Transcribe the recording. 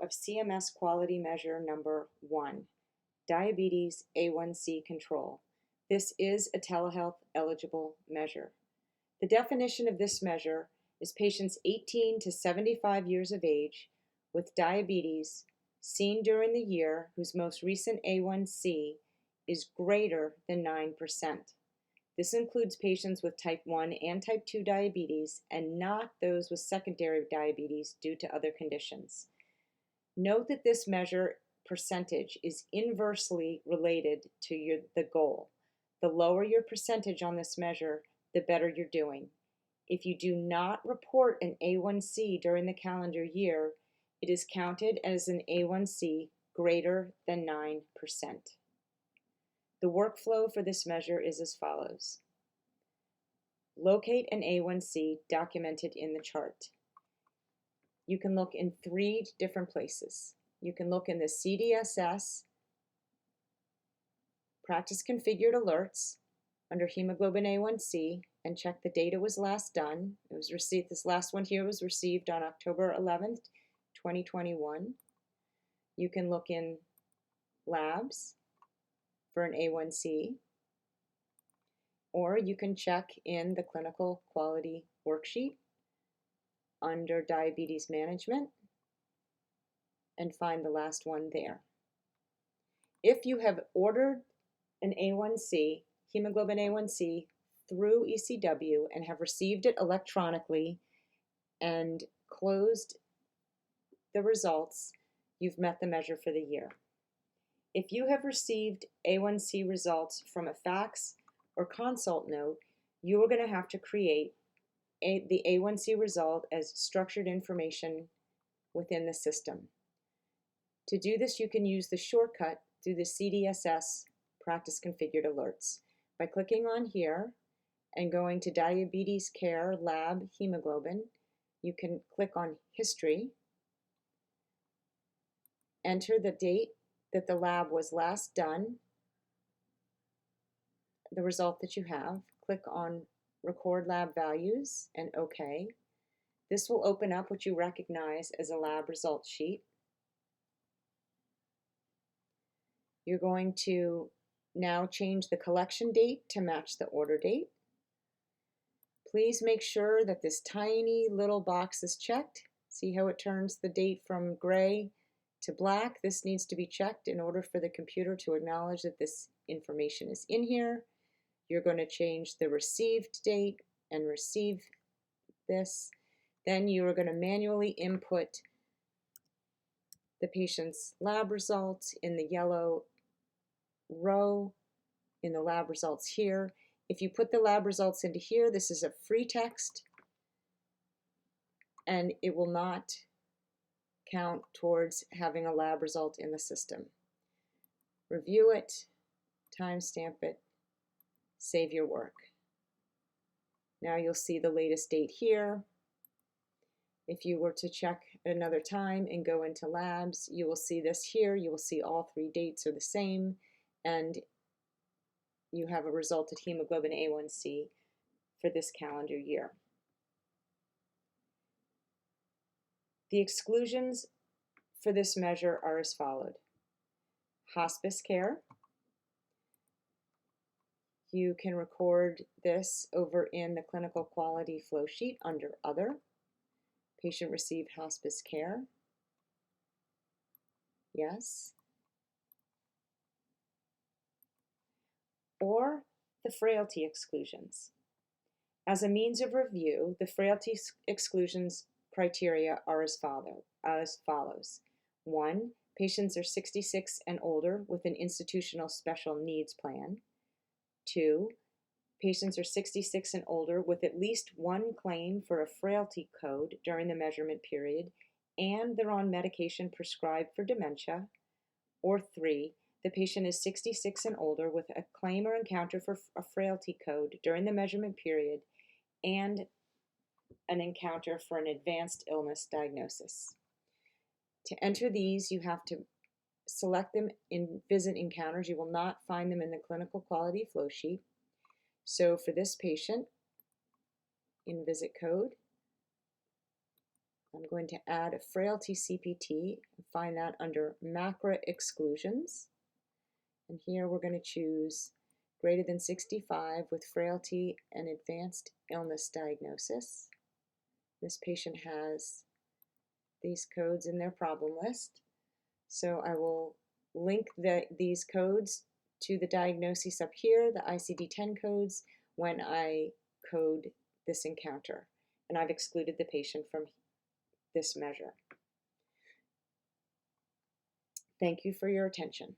of CMS quality measure number 1, diabetes A1C control. This is a telehealth eligible measure. The definition of this measure is patients 18 to 75 years of age with diabetes seen during the year whose most recent A1C is greater than 9%. This includes patients with type 1 and type 2 diabetes and not those with secondary diabetes due to other conditions. Note that this measure percentage is inversely related to the goal. The lower your percentage on this measure, the better you're doing. If you do not report an A1C during the calendar year, it is counted as an A1C greater than 9%. The workflow for this measure is as follows. Locate an A1C documented in the chart. You can look in 3 different places. You can look in the CDSS Practice Configured Alerts under Hemoglobin A1C and check the date it was last done. It was received, this last one here was received on October 11th, 2021. You can look in Labs for an A1C, or you can check in the Clinical Quality Worksheet under Diabetes Management and find the last one there. If you have ordered an A1C, hemoglobin A1C, through ECW and have received it electronically and closed the results, you've met the measure for the year. If you have received A1C results from a fax or consult note, you are going to have to create the A1C result as structured information within the system. To do this, you can use the shortcut through the CDSS Practice Configured Alerts. By clicking on here and going to Diabetes Care Lab Hemoglobin, you can click on History, enter the date that the lab was last done, the result that you have, click on Record Lab Values and OK. This will open up what you recognize as a lab results sheet. You're going to now change the collection date to match the order date. Please make sure that this tiny little box is checked. See how it turns the date from gray to black? This needs to be checked in order for the computer to acknowledge that this information is in here. You're going to change the received date and receive this. Then you are going to manually input the patient's lab results in the yellow row in the lab results here. If you put the lab results into here, this is a free text and it will not count towards having a lab result in the system. Review it, timestamp it, save your work. Now you'll see the latest date here. If you were to check another time and go into labs, you will see this here. You will see all 3 dates are the same, and you have a result of hemoglobin A1C for this calendar year. The exclusions for this measure are as followed. Hospice care. You can record this over in the clinical quality flow sheet under Other. Patient received hospice care. Yes. Or the frailty exclusions. As a means of review, the frailty exclusions criteria are as follows. 1. Patients are 66 and older with an institutional special needs plan. 2. Patients are 66 and older with at least 1 claim for a frailty code during the measurement period, and they're on medication prescribed for dementia. Or 3. The patient is 66 and older with a claim or encounter for a frailty code during the measurement period and an encounter for an advanced illness diagnosis. To enter these, you have to select them in Visit Encounters. You will not find them in the clinical quality flow sheet. So for this patient, in Visit Code, I'm going to add a frailty CPT and find that under macro exclusions. And here we're going to choose greater than 65 with frailty and advanced illness diagnosis. This patient has these codes in their problem list. So I will link these codes to the diagnoses up here, the ICD-10 codes, when I code this encounter. And I've excluded the patient from this measure. Thank you for your attention.